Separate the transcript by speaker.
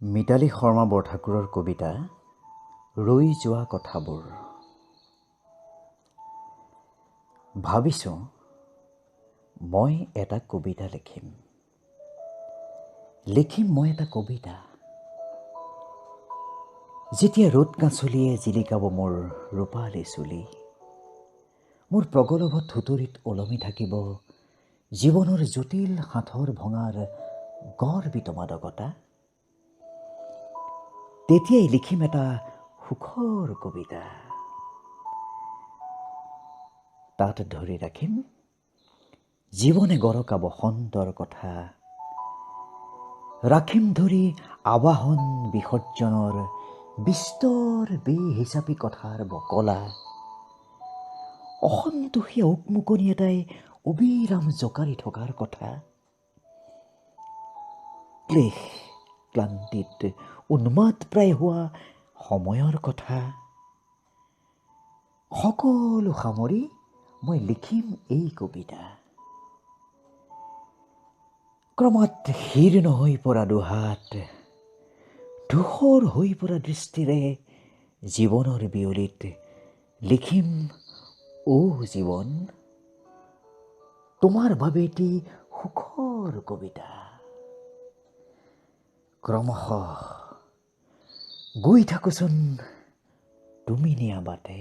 Speaker 1: মিতালী শৰ্মা বৰঠাকুৰৰ কবিতা ৰৈ যোৱা কথাবোৰ। ভাবিছোঁ মই এটা কবিতা লিখিম মই এটা কবিতা। যেতিয়া ৰ'দ কাঁচলিয়ে জিলিকাব মোৰ ৰূপালী চুলি, মোৰ প্ৰগলভ থুতৰিত ওলমি থাকিব জীৱনৰ জটিল সাঁথৰ ভঙাৰ গৰ্বিত মাদকতা, তেতিয়াই লিখিম এটা সুখৰ কবিতা। তাত ধৰি ৰাখিম জীৱনে গৰকা বসন্তৰ কথা, ৰাখিম ধৰি আবাহন বিসৰ্জনৰ বিস্তৰ বেহিচাপি কথাৰ বকলা, অসন্তোষীয়া উকমুকনি এটাই অবিৰাম জোকাৰি থকাৰ কথা, ক্লেশ ক্লান্তিত উন্মাদ প্ৰায় হোৱা সময়ৰ কথা, সকলো সামৰি মই লিখিম এই কবিতা। ক্ৰমাৎ শীৰ্ণ হৈ পৰা দুহাত, ধূসৰ হৈ পৰা দৃষ্টিৰে জীৱনৰ বিয়লিত লিখিম অ জীৱন, তোমাৰ বাবে এটি সুখৰ কবিতা। ক্ৰমশ গৈ থাকোচোন তুমি নিয়া বাটে।